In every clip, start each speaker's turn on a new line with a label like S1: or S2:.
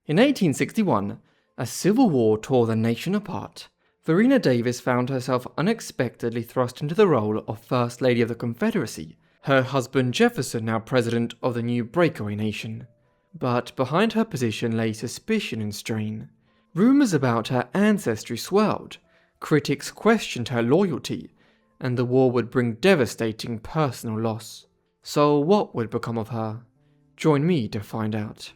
S1: In 1861, a civil war tore the nation apart. Varina Davis found herself unexpectedly thrust into the role of First Lady of the Confederacy, her husband Jefferson now president of the new breakaway nation. But behind her position lay suspicion and strain. Rumours about her ancestry swirled, critics questioned her loyalty, and the war would bring devastating personal loss. So what would become of her? Join me to find out.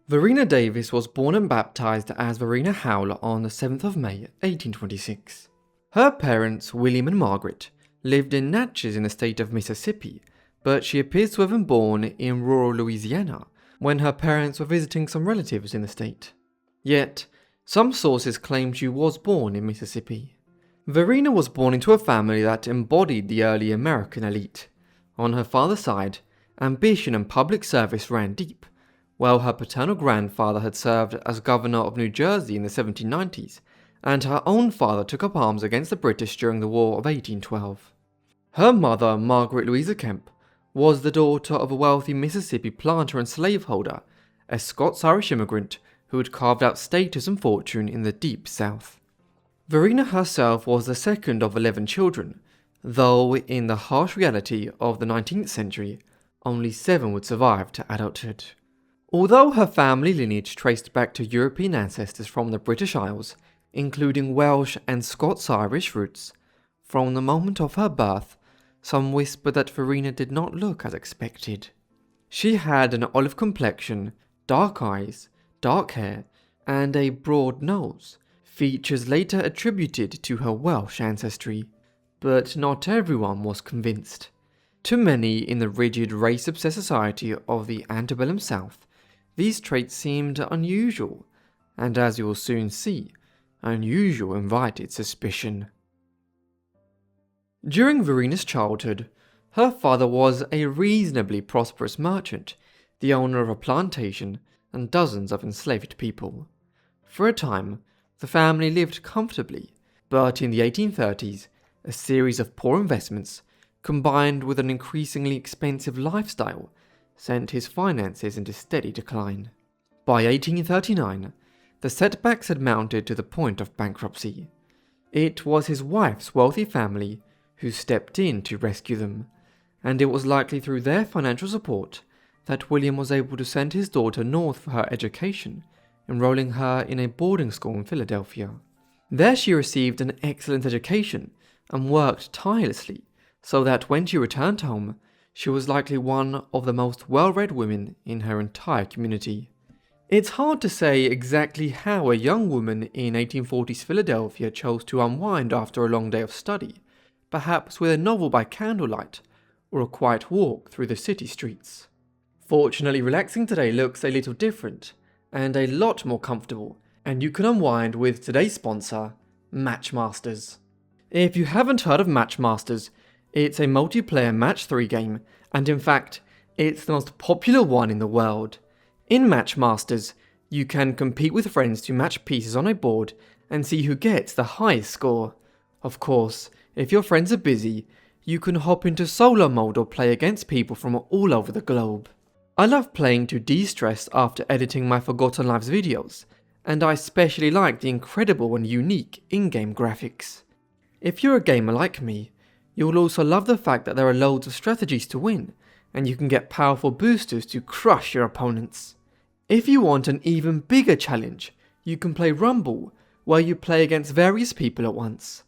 S1: Varina Davis was born and baptized as Varina Howell on the 7th of May, 1826. Her parents, William and Margaret, lived in Natchez in the state of Mississippi, but she appears to have been born in rural Louisiana when her parents were visiting some relatives in the state. Yet, some sources claim she was born in Mississippi. Varina was born into a family that embodied the early American elite. On her father's side, ambition and public service ran deep. While her paternal grandfather had served as governor of New Jersey in the 1790s, and her own father took up arms against the British during the War of 1812. Her mother, Margaret Louisa Kemp, was the daughter of a wealthy Mississippi planter and slaveholder, a Scots-Irish immigrant who had carved out status and fortune in the Deep South. Varina herself was the second of 11 children, though in the harsh reality of the 19th century, only 7 would survive to adulthood. Although her family lineage traced back to European ancestors from the British Isles, including Welsh and Scots-Irish roots, from the moment of her birth, some whispered that Varina did not look as expected. She had an olive complexion, dark eyes, dark hair, and a broad nose, features later attributed to her Welsh ancestry. But not everyone was convinced. To many in the rigid race-obsessed society of the antebellum South, these traits seemed unusual, and as you will soon see, unusual invited suspicion. During Varina's childhood, her father was a reasonably prosperous merchant, the owner of a plantation and dozens of enslaved people. For a time, the family lived comfortably, but in the 1830s, a series of poor investments, combined with an increasingly expensive lifestyle, sent his finances into steady decline. By 1839, the setbacks had mounted to the point of bankruptcy. It was his wife's wealthy family who stepped in to rescue them, and it was likely through their financial support that William was able to send his daughter north for her education, enrolling her in a boarding school in Philadelphia. There she received an excellent education and worked tirelessly, so that when she returned home, she was likely one of the most well-read women in her entire community. It's hard to say exactly how a young woman in 1840s Philadelphia chose to unwind after a long day of study, perhaps with a novel by candlelight, or a quiet walk through the city streets. Fortunately, relaxing today looks a little different, and a lot more comfortable, and you can unwind with today's sponsor, Matchmasters. If you haven't heard of Matchmasters, it's a multiplayer match 3 game, and in fact, it's the most popular one in the world. In Matchmasters, you can compete with friends to match pieces on a board and see who gets the highest score. Of course, if your friends are busy, you can hop into solo mode or play against people from all over the globe. I love playing to de-stress after editing my Forgotten Lives videos, and I especially like the incredible and unique in-game graphics. If you're a gamer like me, you'll also love the fact that there are loads of strategies to win, and you can get powerful boosters to crush your opponents. If you want an even bigger challenge, you can play Rumble, where you play against various people at once.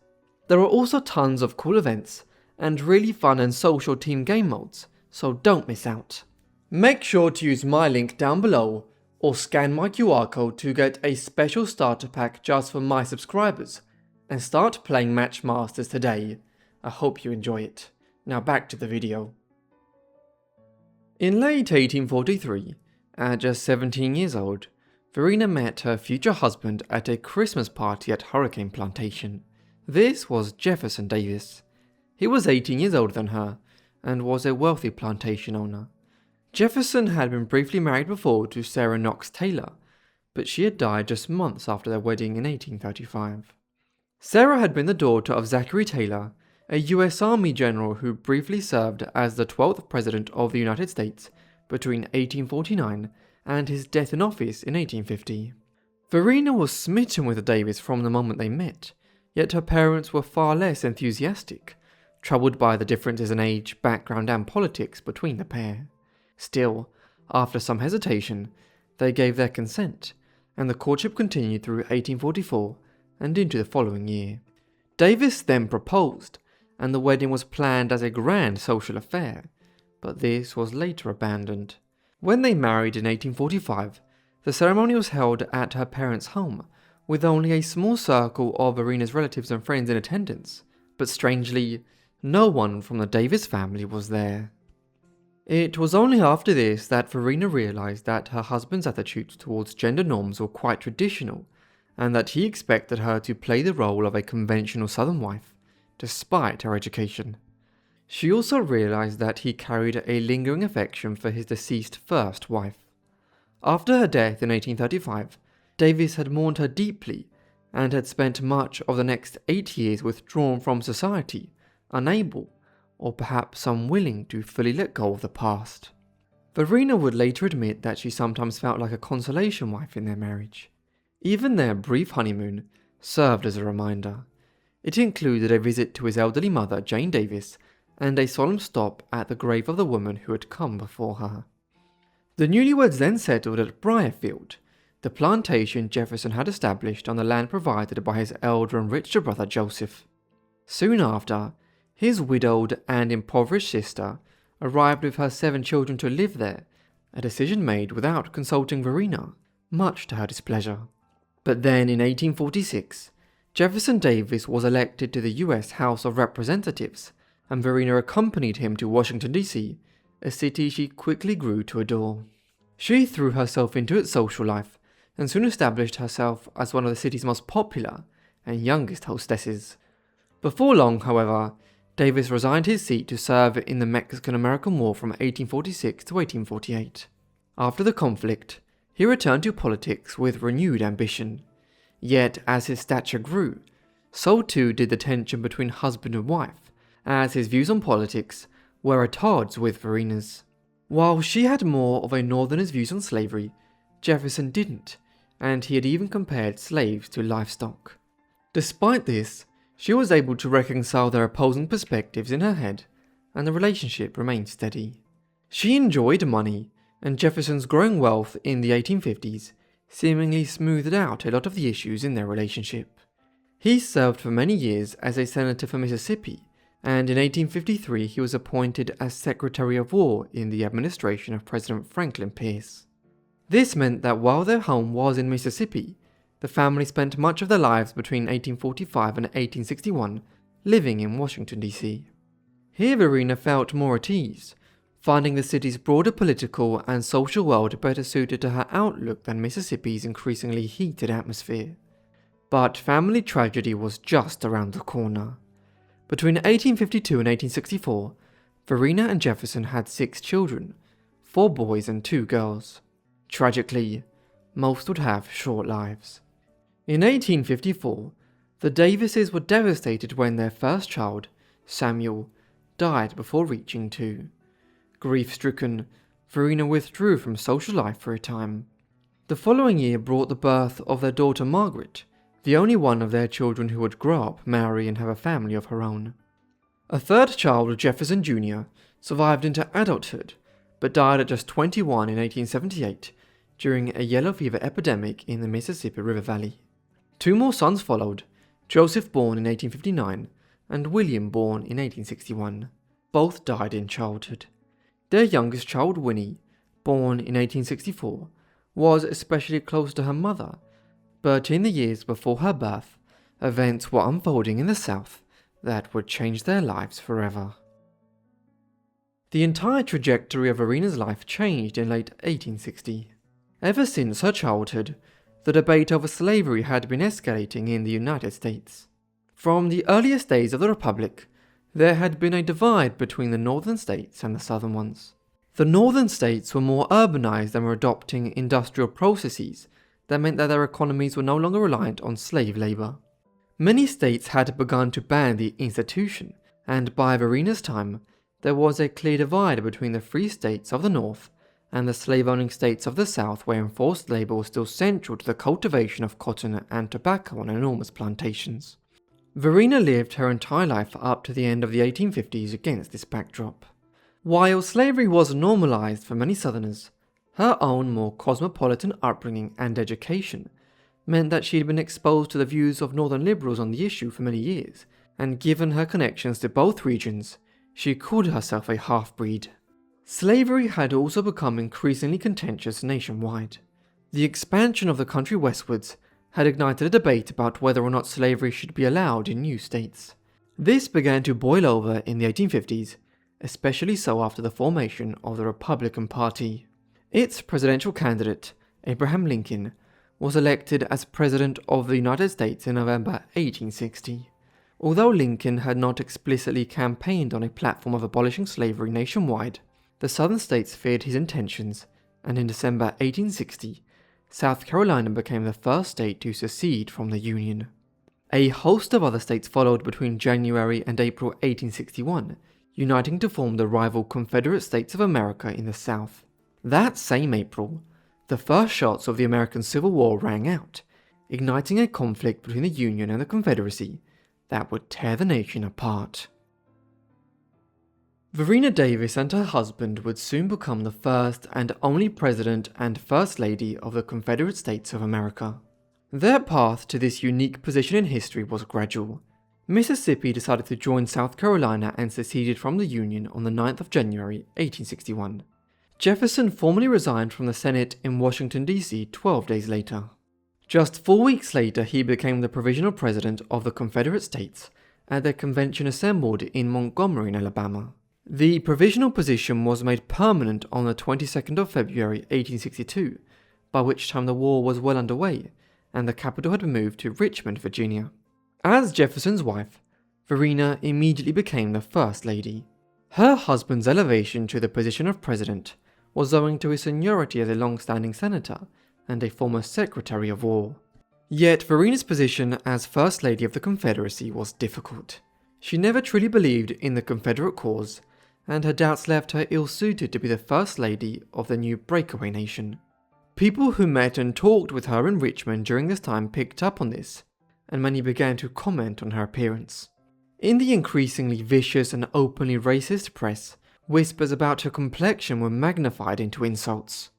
S1: There are also tons of cool events, and really fun and social team game modes, so don't miss out. Make sure to use my link down below, or scan my QR code to get a special starter pack just for my subscribers, and start playing Matchmasters today. I hope you enjoy it. Now back to the video. In late 1843, at just 17 years old, Varina met her future husband at a Christmas party at Hurricane Plantation. This was Jefferson Davis. He was 18 years older than her, and was a wealthy plantation owner. Jefferson had been briefly married before to Sarah Knox Taylor, but she had died just months after their wedding in 1835. Sarah had been the daughter of Zachary Taylor, a US Army general who briefly served as the 12th President of the United States between 1849 and his death in office in 1850. Varina was smitten with Davis from the moment they met, yet her parents were far less enthusiastic, troubled by the differences in age, background and politics between the pair. Still, after some hesitation, they gave their consent, and the courtship continued through 1844 and into the following year. Davis then proposed, and the wedding was planned as a grand social affair, but this was later abandoned. When they married in 1845, the ceremony was held at her parents' home, with only a small circle of Varina's relatives and friends in attendance, but strangely, no one from the Davis family was there. It was only after this that Varina realized that her husband's attitudes towards gender norms were quite traditional, and that he expected her to play the role of a conventional Southern wife, despite her education. She also realized that he carried a lingering affection for his deceased first wife. After her death in 1835, Davis had mourned her deeply and had spent much of the next 8 years withdrawn from society, unable, or perhaps unwilling, to fully let go of the past. Varina would later admit that she sometimes felt like a consolation wife in their marriage. Even their brief honeymoon served as a reminder. It included a visit to his elderly mother, Jane Davis, and a solemn stop at the grave of the woman who had come before her. The newlyweds then settled at Briarfield, the plantation Jefferson had established on the land provided by his elder and richer brother Joseph. Soon after, his widowed and impoverished sister arrived with her 7 children to live there, a decision made without consulting Varina, much to her displeasure. But then in 1846, Jefferson Davis was elected to the U.S. House of Representatives, and Varina accompanied him to Washington, D.C., a city she quickly grew to adore. She threw herself into its social life, and soon established herself as one of the city's most popular and youngest hostesses. Before long, however, Davis resigned his seat to serve in the Mexican-American War from 1846 to 1848. After the conflict, he returned to politics with renewed ambition. Yet, as his stature grew, so too did the tension between husband and wife, as his views on politics were at odds with Varina's. While she had more of a Northerner's views on slavery, Jefferson didn't, and he had even compared slaves to livestock. Despite this, she was able to reconcile their opposing perspectives in her head, and the relationship remained steady. She enjoyed money, and Jefferson's growing wealth in the 1850s seemingly smoothed out a lot of the issues in their relationship. He served for many years as a senator for Mississippi, and in 1853 he was appointed as Secretary of War in the administration of President Franklin Pierce. This meant that while their home was in Mississippi, the family spent much of their lives between 1845 and 1861 living in Washington, D.C. Here Varina felt more at ease, finding the city's broader political and social world better suited to her outlook than Mississippi's increasingly heated atmosphere. But family tragedy was just around the corner. Between 1852 and 1864, Varina and Jefferson had 6 children, 4 boys and 2 girls. Tragically, most would have short lives. In 1854, the Davises were devastated when their first child, Samuel, died before reaching 2. Grief-stricken, Varina withdrew from social life for a time. The following year brought the birth of their daughter Margaret, the only one of their children who would grow up, marry and have a family of her own. A third child, Jefferson Jr., survived into adulthood, but died at just 21 in 1878 during a yellow fever epidemic in the Mississippi River Valley. 2 more sons followed, Joseph born in 1859 and William born in 1861. Both died in childhood. Their youngest child, Winnie, born in 1864, was especially close to her mother, but in the years before her birth, events were unfolding in the South that would change their lives forever. The entire trajectory of Varina's life changed in late 1860. Ever since her childhood, the debate over slavery had been escalating in the United States. From the earliest days of the Republic, there had been a divide between the northern states and the southern ones. The northern states were more urbanized and were adopting industrial processes that meant that their economies were no longer reliant on slave labor. Many states had begun to ban the institution, and by Varina's time, there was a clear divide between the free states of the north and the slave-owning states of the South where enforced labor was still central to the cultivation of cotton and tobacco on enormous plantations. Varina lived her entire life up to the end of the 1850s against this backdrop. While slavery was normalized for many Southerners, her own more cosmopolitan upbringing and education meant that she had been exposed to the views of Northern liberals on the issue for many years, and given her connections to both regions, she called herself a half-breed. Slavery had also become increasingly contentious nationwide. The expansion of the country westwards had ignited a debate about whether or not slavery should be allowed in new states. This began to boil over in the 1850s, especially so after the formation of the Republican Party. Its presidential candidate, Abraham Lincoln, was elected as President of the United States in November 1860. Although Lincoln had not explicitly campaigned on a platform of abolishing slavery nationwide, the Southern states feared his intentions, and in December 1860, South Carolina became the first state to secede from the Union. A host of other states followed between January and April 1861, uniting to form the rival Confederate States of America in the South. That same April, the first shots of the American Civil War rang out, igniting a conflict between the Union and the Confederacy that would tear the nation apart. Varina Davis and her husband would soon become the first and only President and First Lady of the Confederate States of America. Their path to this unique position in history was gradual. Mississippi decided to join South Carolina and seceded from the Union on the 9th of January 1861. Jefferson formally resigned from the Senate in Washington, D.C. 12 days later. Just 4 weeks later, he became the provisional president of the Confederate States at their convention assembled in Montgomery, Alabama. The provisional position was made permanent on the 22nd of February 1862, by which time the war was well underway, and the capital had been moved to Richmond, Virginia. As Jefferson's wife, Varina immediately became the First Lady. Her husband's elevation to the position of president was owing to his seniority as a long-standing senator and a former Secretary of War. Yet Varina's position as First Lady of the Confederacy was difficult. She never truly believed in the Confederate cause, and her doubts left her ill-suited to be the First Lady of the new breakaway nation. People who met and talked with her in Richmond during this time picked up on this, and many began to comment on her appearance. In the increasingly vicious and openly racist press, whispers about her complexion were magnified into insults.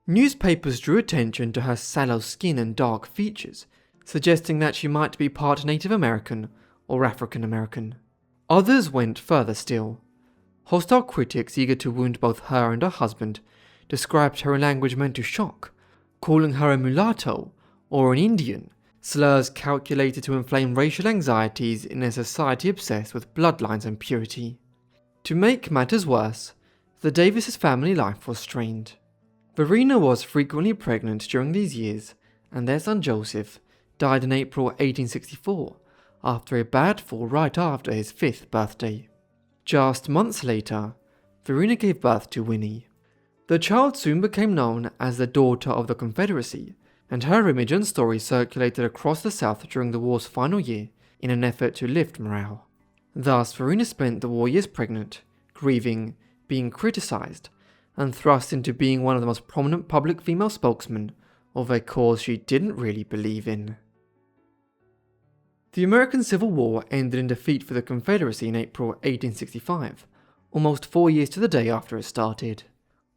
S1: Newspapers drew attention to her sallow skin and dark features, suggesting that she might be part Native American or African American. Others went further still. Hostile critics eager to wound both her and her husband described her in language meant to shock, calling her a mulatto or an Indian, slurs calculated to inflame racial anxieties in a society obsessed with bloodlines and purity. To make matters worse, the Davis' family life was strained. Varina was frequently pregnant during these years, and their son Joseph died in April 1864 after a bad fall right after his 5th birthday. Just months later, Varina gave birth to Winnie. The child soon became known as the daughter of the Confederacy, and her image and story circulated across the South during the war's final year in an effort to lift morale. Thus, Varina spent the war years pregnant, grieving, being criticized, and thrust into being one of the most prominent public female spokesmen of a cause she didn't really believe in. The American Civil War ended in defeat for the Confederacy in April 1865, almost 4 years to the day after it started.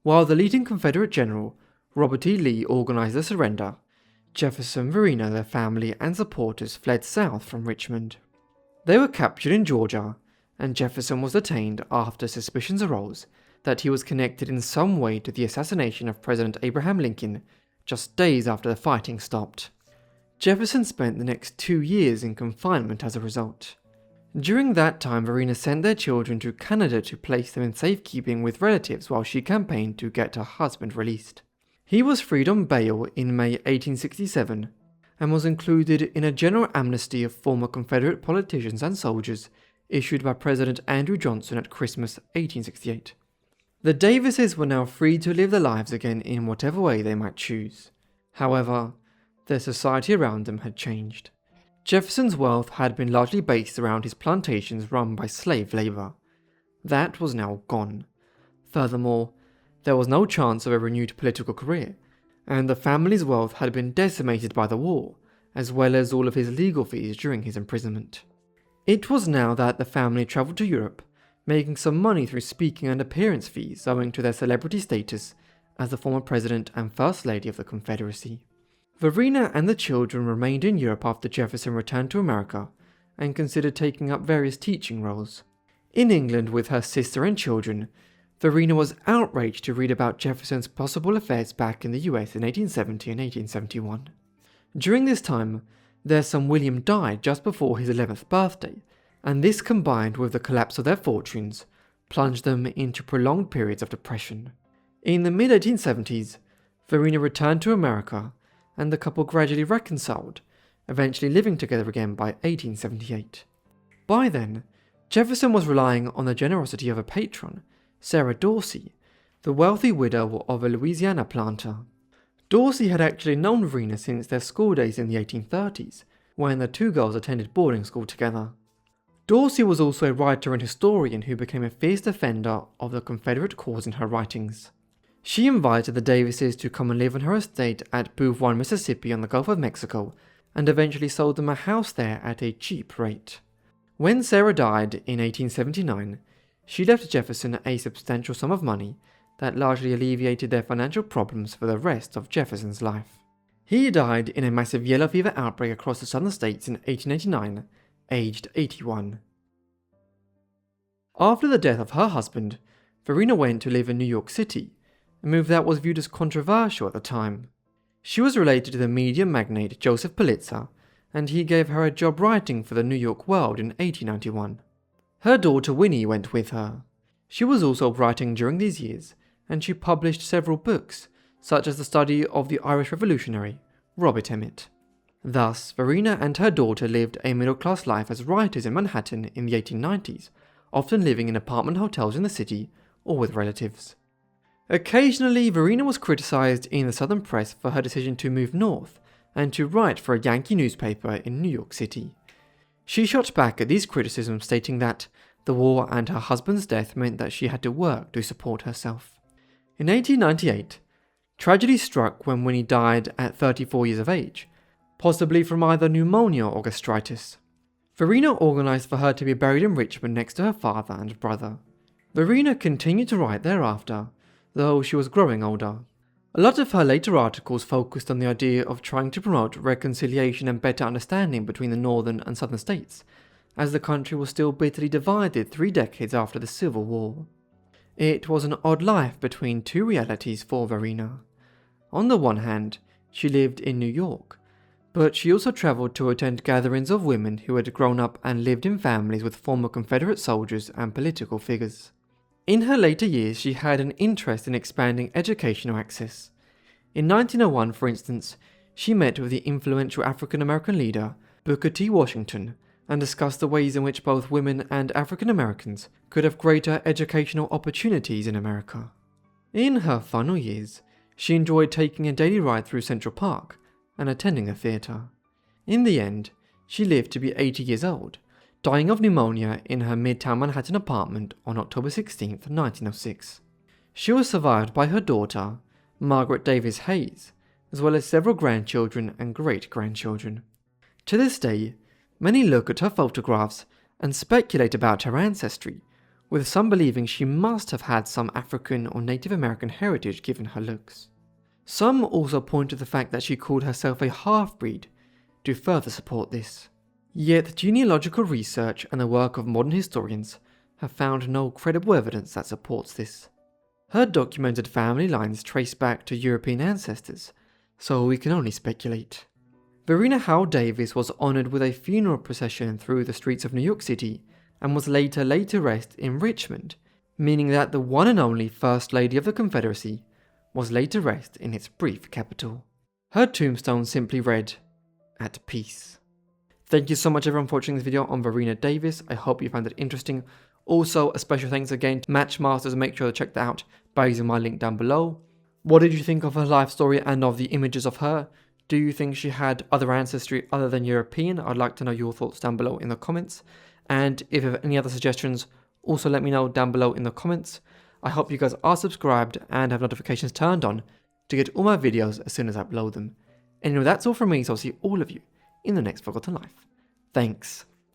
S1: While the leading Confederate general, Robert E. Lee, organized the surrender, Jefferson, Varina, their family, and supporters fled south from Richmond. They were captured in Georgia, and Jefferson was detained after suspicions arose that he was connected in some way to the assassination of President Abraham Lincoln just days after the fighting stopped. Jefferson spent the next 2 years in confinement as a result. During that time, Varina sent their children to Canada to place them in safekeeping with relatives while she campaigned to get her husband released. He was freed on bail in May 1867 and was included in a general amnesty of former Confederate politicians and soldiers issued by President Andrew Johnson at Christmas 1868. The Davises were now free to live their lives again in whatever way they might choose. However, their society around them had changed. Jefferson's wealth had been largely based around his plantations run by slave labor. That was now gone. Furthermore, There was no chance of a renewed political career, and the family's wealth had been decimated by the war, as well as all of his legal fees during his imprisonment. It was now that the family travelled to Europe, making some money through speaking and appearance fees owing to their celebrity status as the former President and First Lady of the Confederacy. Varina and the children remained in Europe after Jefferson returned to America and considered taking up various teaching roles. In England with her sister and children, Varina was outraged to read about Jefferson's possible affairs back in the US in 1870 and 1871. During this time, their son William died just before his 11th birthday, and this combined with the collapse of their fortunes plunged them into prolonged periods of depression. In the mid-1870s, Varina returned to America, and the couple gradually reconciled, eventually living together again by 1878. By then, Jefferson was relying on the generosity of a patron, Sarah Dorsey, the wealthy widow of a Louisiana planter. Dorsey had actually known Varina since their school days in the 1830s, when the two girls attended boarding school together. Dorsey was also a writer and historian who became a fierce defender of the Confederate cause in her writings. She invited the Davises to come and live on her estate at Bouvron, Mississippi on the Gulf of Mexico, and eventually sold them a house there at a cheap rate. When Sarah died in 1879, she left Jefferson a substantial sum of money that largely alleviated their financial problems for the rest of Jefferson's life. He died in a massive yellow fever outbreak across the southern states in 1889, aged 81. After the death of her husband, Varina went to live in New York City, a move that was viewed as controversial at the time. She was related to the media magnate Joseph Pulitzer, and he gave her a job writing for the New York World in 1891. Her daughter Winnie went with her. She was also writing during these years, and she published several books, such as the study of the Irish revolutionary, Robert Emmet. Thus, Varina and her daughter lived a middle-class life as writers in Manhattan in the 1890s, often living in apartment hotels in the city or with relatives. Occasionally, Varina was criticized in the southern press for her decision to move north and to write for a Yankee newspaper in New York City. She shot back at these criticisms, stating that the war and her husband's death meant that she had to work to support herself. In 1898, tragedy struck when Winnie died at 34 years of age, possibly from either pneumonia or gastritis. Varina organized for her to be buried in Richmond next to her father and brother. Varina continued to write thereafter, though she was growing older. A lot of her later articles focused on the idea of trying to promote reconciliation and better understanding between the northern and southern states, as the country was still bitterly divided 3 decades after the Civil War. It was an odd life between two realities for Varina. On the one hand, she lived in New York, but she also travelled to attend gatherings of women who had grown up and lived in families with former Confederate soldiers and political figures. In her later years, she had an interest in expanding educational access. In 1901, for instance, she met with the influential African American leader, Booker T. Washington, and discussed the ways in which both women and African Americans could have greater educational opportunities in America. In her final years, she enjoyed taking a daily ride through Central Park and attending a theatre. In the end, she lived to be 80 years old, dying of pneumonia in her Midtown Manhattan apartment on October 16, 1906. She was survived by her daughter, Margaret Davis Hayes, as well as several grandchildren and great-grandchildren. To this day, many look at her photographs and speculate about her ancestry, with some believing she must have had some African or Native American heritage given her looks. Some also point to the fact that she called herself a half-breed to further support this. Yet genealogical research and the work of modern historians have found no credible evidence that supports this. Her documented family lines trace back to European ancestors, so we can only speculate. Varina Howe Davis was honoured with a funeral procession through the streets of New York City and was later laid to rest in Richmond, meaning that the one and only First Lady of the Confederacy was laid to rest in its brief capital. Her tombstone simply read, "At peace." Thank you so much everyone for watching this video on Varina Davis. I hope you found it interesting. Also, a special thanks again to Matchmasters. Make sure to check that out by using my link down below. What did you think of her life story and of the images of her? Do you think she had other ancestry other than European? I'd like to know your thoughts down below in the comments. And if you have any other suggestions, also let me know down below in the comments. I hope you guys are subscribed and have notifications turned on to get all my videos as soon as I upload them. Anyway, that's all from me, so I'll see all of you in the next Forgotten Life. Thanks.